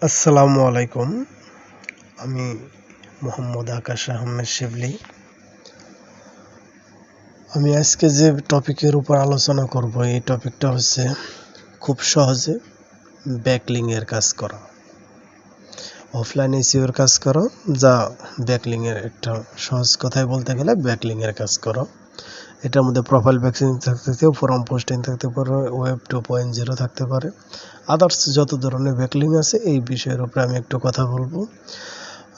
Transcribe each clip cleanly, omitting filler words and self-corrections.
আসসালামু আলাইকুম। আমি মোহাম্মদ আহমেদ শিবলি। আমি আজকে যে টপিকের উপর আলোচনা করব, এই টপিকটা হচ্ছে খুব সহজে ব্যাকলিং এর কাজ করা, অফলাইন এসইওর কাজ করো, যা ব্যাকলিং এর একটা সহজ কথায় বলতে গেলে ব্যাকলিং এর কাজ করো। এটার মধ্যে প্রোফাইল ব্যাকলিং থাকতে পারে, ফরম পোস্টিং থাকতে পারে, ওয়েব 2.0 থাকতে পারে, আদার্স যত ধরনের ব্যাকলিং আছে এই বিষয়ের উপরে আমি একটু কথা বলবো।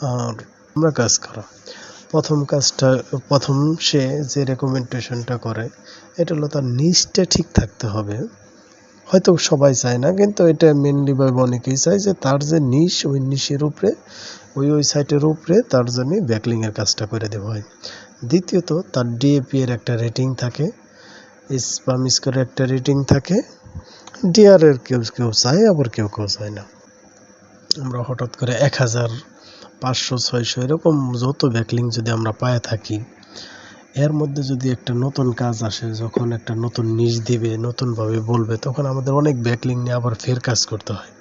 আর আমরা কাজ করা প্রথম সে যে রেকমেন্ডেশনটা করে এটা হলো তার নিচটা ঠিক থাকতে হবে। হয়তো সবাই চায় না, কিন্তু এটা মেনলি বা অনেকেই চায় যে তার যে নিশ, ওই নিশের উপরে ওই সাইটের উপরে তার জন্য ব্যাকলিং এর কাজটা করে দেওয়া হয়। দ্বিতীয়ত তার ডিএপি এর একটা রেটিং থাকে, স্প্যাম স্কোরের একটা রেটিং থাকে। ডিআর এর কেউ কেউ চায়, আবার কেউ কেউ চায় না। আমরা হঠাৎ করে 1000, 500, 600 এরকম যত ব্যাকলিং যদি আমরা পায়ে থাকি, এর মধ্যে যদি একটা নতুন কাজ আসে, যখন একটা নতুন নিশ দিবে, নতুনভাবে বলবে, তখন আমাদের অনেক ব্যাকলিং নিয়ে আবার ফের কাজ করতে হয়।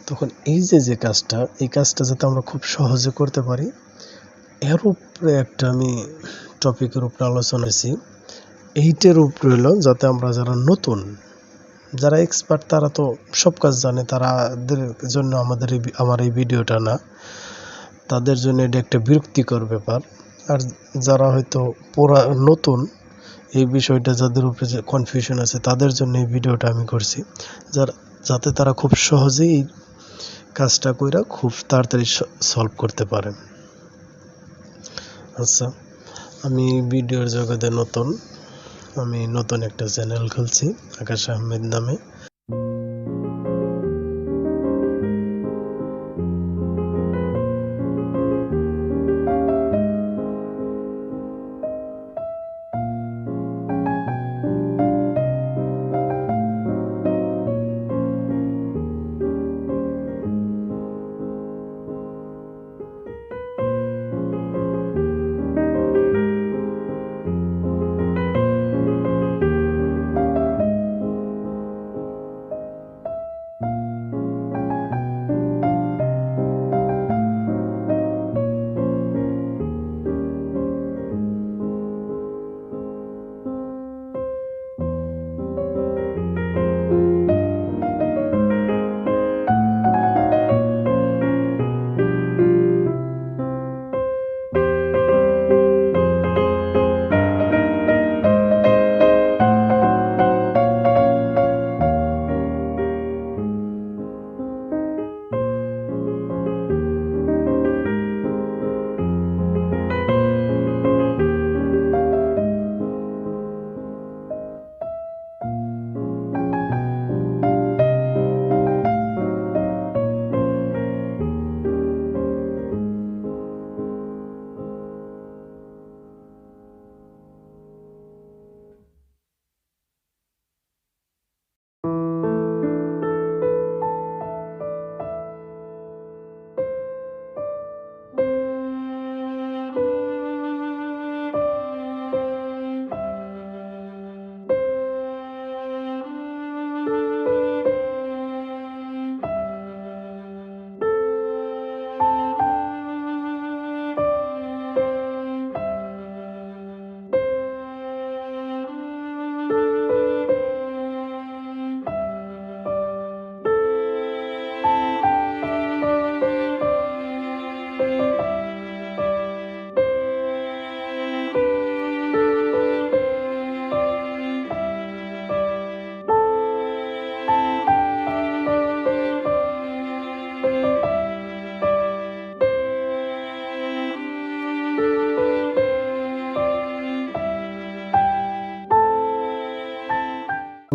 তখন এই যে কাজটা, এই কাজটা যাতে আমরা খুব সহজে করতে পারি, এর উপরে একটা আমি টপিকের উপরে আলোচনা করছি। এইটার উপরে হলো যাতে আমরা যারা নতুন, যারা এক্সপার্ট তারা তো সব কাজ জানে, তাদের জন্য আমার এই ভিডিওটা না, তাদের জন্য এটা একটা বিরক্তিকর ব্যাপার। আর যারা হয়তো নতুন, এই বিষয়টা যাদের উপরে যে কনফিউশন আছে, তাদের জন্য এই ভিডিওটা আমি করছি, যাতে তারা খুব সহজেই এই কাজটা কইরা খুব তাড়াতাড়ি সলভ করতে পারে। আচ্ছা, আমি ভিডিওর জগতে নতুন, আমি নতুন একটা চ্যানেল খুলছি আহমেদ নামে।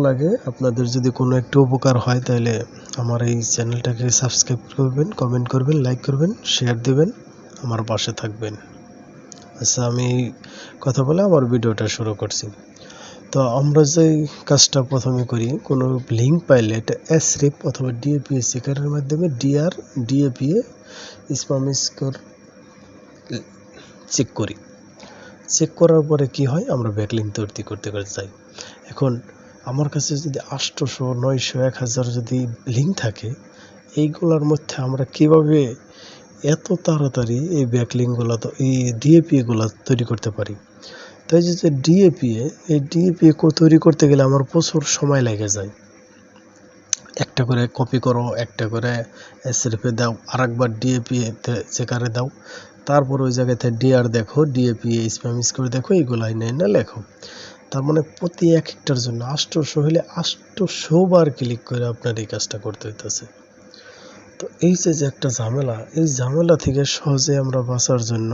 লাগে আপনাদের যদি কোনো একটু উপকার হয়, তাহলে আমার এই চ্যানেলটাকে সাবস্ক্রাইব করবেন, কমেন্ট করবেন, লাইক করবেন, শেয়ার দিবেন, আমার পাশে থাকবেন। আচ্ছা, আমি কথা বলে আমার ভিডিওটা শুরু করছি। তো আমরা যে কাজটা প্রথমে করি, কোনো লিঙ্ক পাইলে এটা এসরিপ অথবা ডিএপি চেকারের মাধ্যমে ডিএপি স্প্যাম স্কোর চেক করি। চেক করার পরে কি হয়, আমরা ব্যাকলিঙ্ক তৈরি করতে চাই। এখন আমার কাছে যদি 800, 900, 1000 যদি লিঙ্ক থাকে, এইগুলোর মধ্যে আমরা কিভাবে এত তাড়াতাড়ি এই ব্যাকলিংগুলো এই ডিএপি গুলো তৈরি করতে পারি। তো এই যে ডিএপি, এই ডিএপি তৈরি করতে গেলে আমার প্রচুর সময় লেগে যায়। একটা করে কপি করো, একটা করে এসএরএফে দাও, আরেকবার ডিএপি চেকারে দাও, তারপর ওই জায়গাতে ডিআর দেখো, ডিএপি স্প্যামিস করে দেখো, এইগুলো না লেখো। তার মানে প্রতি এক একটার জন্য 800 হলে 800 বার ক্লিক করে আপনার এই কাজটা করতে হইতেছে। তো এই যে একটা ঝামেলা, এই ঝামেলা থেকে সহজে আমরা বাঁচার জন্য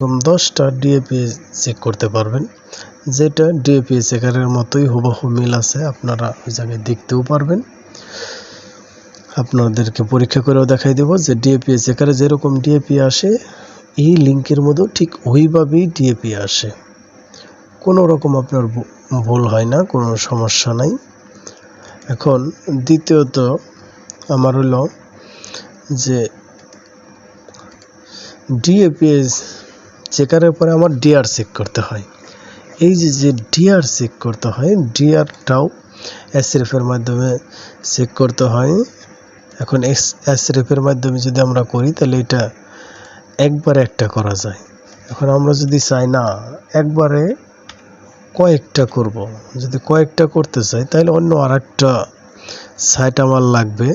এরকম 10টা ডিএপি চেক করতে পারবেন, যেটা ডিএপি চেকারের মতোই হুবহু মিল আছে। আপনারা ওই জায়গায় দেখতেও পারবেন, আপনাদেরকে পরীক্ষা করেও দেখাই দেব যে ডিএপি চেকারে যেরকম ডিএপি আসে এই লিঙ্কের মধ্যে ঠিক ওইভাবেই ডিএপি আসে, কোনো রকম আপনার ভুল হয় না, কোনো সমস্যা নাই। এখন দ্বিতীয়ত আমার হলো যে ডিএপি চেকারের পরে আমার ডিআর চেক করতে হয়। এই যে ডিআর চেক করতে হয়, ডিআরটাও এসএরএফের মাধ্যমে চেক করতে হয়। এখন এসএরএফের মাধ্যমে যদি আমরা করি তাহলে এটা একবারে একটা করা যায়। এখন আমরা যদি চাই না একবারে কয়েকটা করব, যদি কয়েকটা করতে চাই তাহলে অন্য আরেকটা সাইট আমার লাগবে,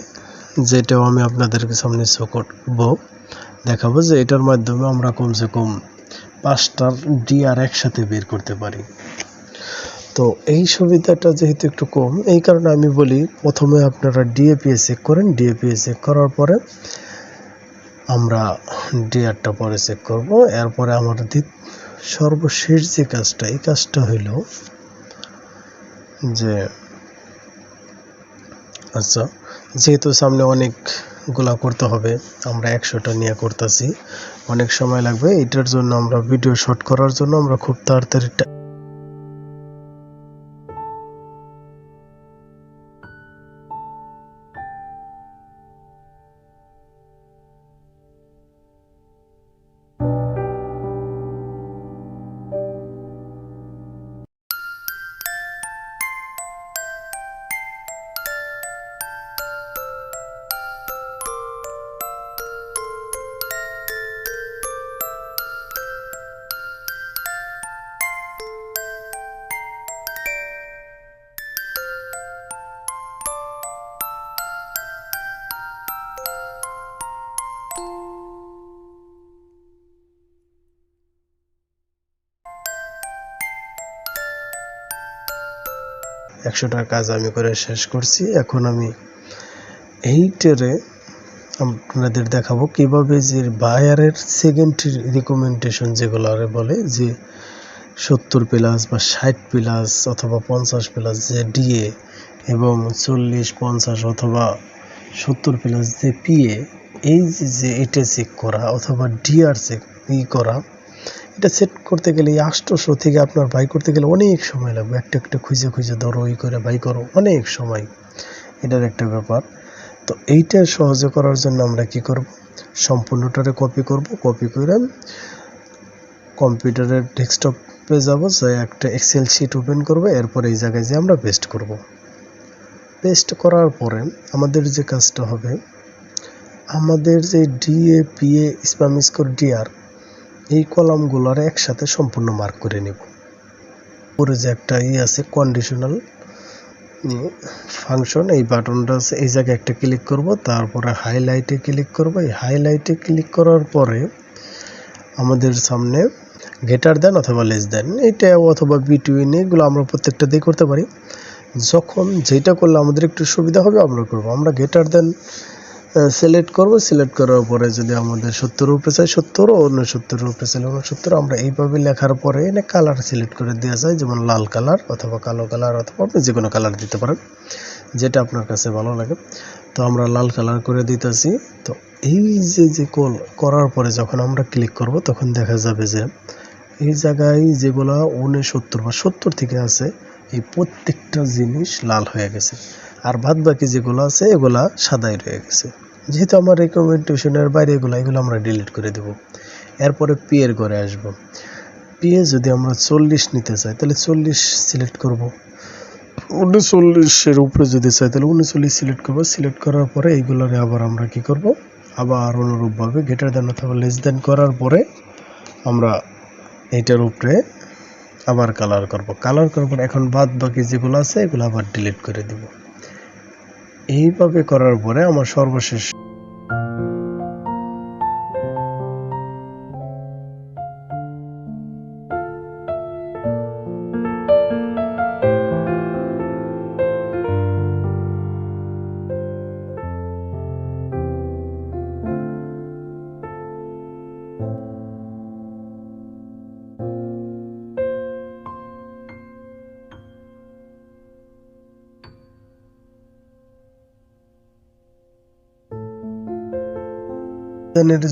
যেটাও আমি আপনাদেরকে সামনে শো করব, দেখাবো যে এটার মাধ্যমে আমরা কমসে কম 5টার ডিআর একসাথে বের করতে পারি। তো এই সুবিধাটা যেহেতু একটু কম, এই কারণে আমি বলি প্রথমে আপনারা ডিএপি চেক করেন, ডিএপি চেক করার পরে আমরা ডিআরটা পরে চেক করব। এরপরে আমাদের সর্বশেষ যে কাজটা, এই কাজটা হইল যে আচ্ছা, যেহেতু সামনে অনেকগুলা করতে হবে, আমরা 100টা নিয়ে করতেছি, অনেক সময় লাগবে। এটার জন্য আমরা ভিডিও শট করার জন্য আমরা খুব তাড়াতাড়ি একশোটার কাজ আমি করে শেষ করছি। এখন আমি এইটারে আপনাদের দেখাবো কিভাবে যে বায়ারের সেকেন্ডারি রিকমেন্ডেশন যেগুলো বলে যে 70+ বা 60+ অথবা 50+ যে ডিএ এবং 40-50 অথবা 70+ যে পিএ, এই যে এটা চেক করা অথবা ডিআর চেক করা, এটা সেট করতে গেলে 800 থেকে আপনার বাই করতে গেলে অনেক সময় লাগবে। একটা একটা খুঁজে খুঁজে ধরো ই করে বাই করো, অনেক সময়, এটার একটা ব্যাপার। তো এইটা সহজে করার জন্য আমরা কি করব, সম্পূর্ণটারে কপি করব, কপি করে কম্পিউটারের ডেস্কটপে যাব, যাই একটা এক্সেল শিট ওপেন করব, এরপর এই জায়গায় যে আমরা পেস্ট করব। পেস্ট করার পরে আমাদের যে কাজটা হবে, আমাদের যে DA PA spam score DR এই কলামগুলোর একসাথে সম্পূর্ণ মার্ক করে নেব। পরে যে একটা আছে কন্ডিশনাল ফাংশন, এই বাটনটা আছে, এই জায়গায় একটা ক্লিক করব, তারপরে হাইলাইটে ক্লিক করব। এই হাইলাইটে ক্লিক করার পরে আমাদের সামনে গ্রেটার দেন অথবা লেস দেন, এটা অথবা বিটুইন, এগুলো আমরা প্রত্যেকটা দিয়ে করতে পারি। যখন যেটা করলে আমাদের একটু সুবিধা হবে আমরা করব। আমরা গ্রেটার দেন সিলেক্ট করব, সিলেক্ট করার পরে যদি আমাদের 70 উপরে চাই 70, 69 উপরে চাই 69, আমরা এইভাবে লেখার পরে এনে কালার সিলেক্ট করে দেওয়া যায়, যেমন লাল কালার অথবা কালো কালার অথবা আপনি যে কোনো কালার দিতে পারেন, যেটা আপনার কাছে ভালো লাগে। তো আমরা লাল কালার করে দিতেছি। তো এই যে করার পরে যখন আমরা ক্লিক করব তখন দেখা যাবে যে এই জায়গায় যেগুলো 69 বা 70 থেকে আছে, এই প্রত্যেকটা জিনিস লাল হয়ে গেছে, আর বাদ বাকি যেগুলো আছে এগুলা সাদাই রয়ে গেছে। যেহেতু আমার রিকমেন্ডেশনের বাইরে এগুলো আমরা ডিলিট করে দেব। এরপরে পি এর ঘরে আসবো। পি এ যদি আমরা 40 নিতে চাই তাহলে 40 সিলেক্ট করব। 39-এর উপরে যদি চাই তাহলে 39 সিলেক্ট করব। সিলেক্ট করার পরে এইগুলোরে আবার আমরা কি করব, আবার অনুরূপভাবে গ্রেটার দেন অথবা লেস দেন করার পরে আমরা এইটার উপরে আবার কালার করব। কালার করার পর এখন বাদ বাকি যেগুলো আছে এগুলো আবার ডিলিট করে দিব। এইভাবে করার পরে আমার সর্বশেষ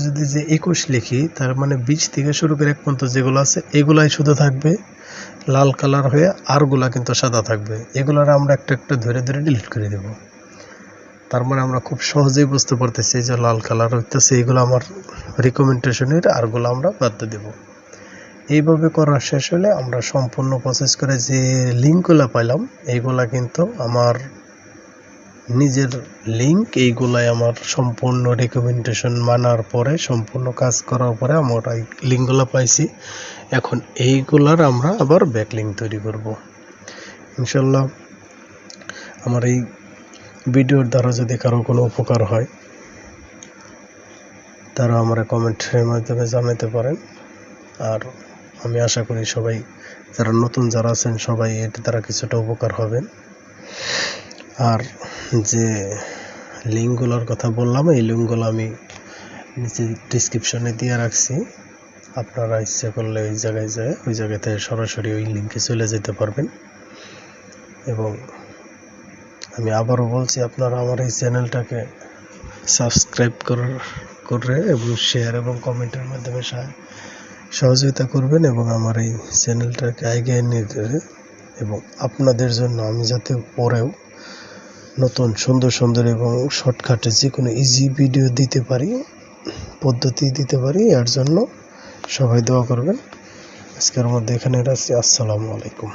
যদি যে 21 লিখি, তার মানে 20 থেকে শুরু করে 1 পর্যন্ত যেগুলো আছে এগুলাই শুধু থাকবে লাল কালার হয়ে, আরগুলা কিন্তু সাদা থাকবে। এগুলার আমরা একটা একটা ধরে ধরে ডিলিট করে দেব। তার মানে আমরা খুব সহজেই বুঝতে পারতেছি যে লাল কালার হইতেছে এগুলো আমার রিকমেন্ডেশনের, আরগুলো আমরা বাদ দেব। এইভাবে করা শেষ হলে আমরা সম্পূর্ণ প্রসেস করে যে লিঙ্কগুলো পাইলাম এইগুলা কিন্তু আমার নিজের লিঙ্ক, এইগুলাই আমার সম্পূর্ণ রিকমেন্ডেশন মানার পরে সম্পূর্ণ কাজ করার পরে আমরা এই লিঙ্কগুলো পাইছি। এখন এইগুলার আমরা আবার ব্যাকলিঙ্ক তৈরি করব ইনশাল্লাহ। আমার এই ভিডিওর দ্বারা যদি কারো কোনো উপকার হয় তারা আমরা কমেন্টের মাধ্যমে জানাতে পারেন। আর আমি আশা করি সবাই যারা নতুন যারা আছেন সবাই এর দ্বারা কিছুটা উপকার হবেন। আর যে লিঙ্কগুলোর কথা বললাম এই লিঙ্কগুলো আমি নিচে ডিসক্রিপশনে দিয়ে রাখছি, আপনারা ইচ্ছা করলে ওই জায়গায় যায় ওই জায়গাতে সরাসরি ওই লিঙ্কে চলে যেতে পারবেন। এবং আমি আবারও বলছি, আপনারা আমার এই চ্যানেলটাকে সাবস্ক্রাইব করে এবং শেয়ার এবং কমেন্টের মাধ্যমে সহযোগিতা করবেন এবং আমার এই চ্যানেলটাকে এগিয়ে নিতে, এবং আপনাদের জন্য আমি যাতে পরেও নতুন সুন্দর সুন্দর এবং শর্টকাটে যে কোনো ইজি ভিডিও দিতে পারি, পদ্ধতি দিতে পারি, এর জন্য সবাই দোয়া করবেন। আজকের মধ্যে এখানে রাখছি। আসসালামু আলাইকুম।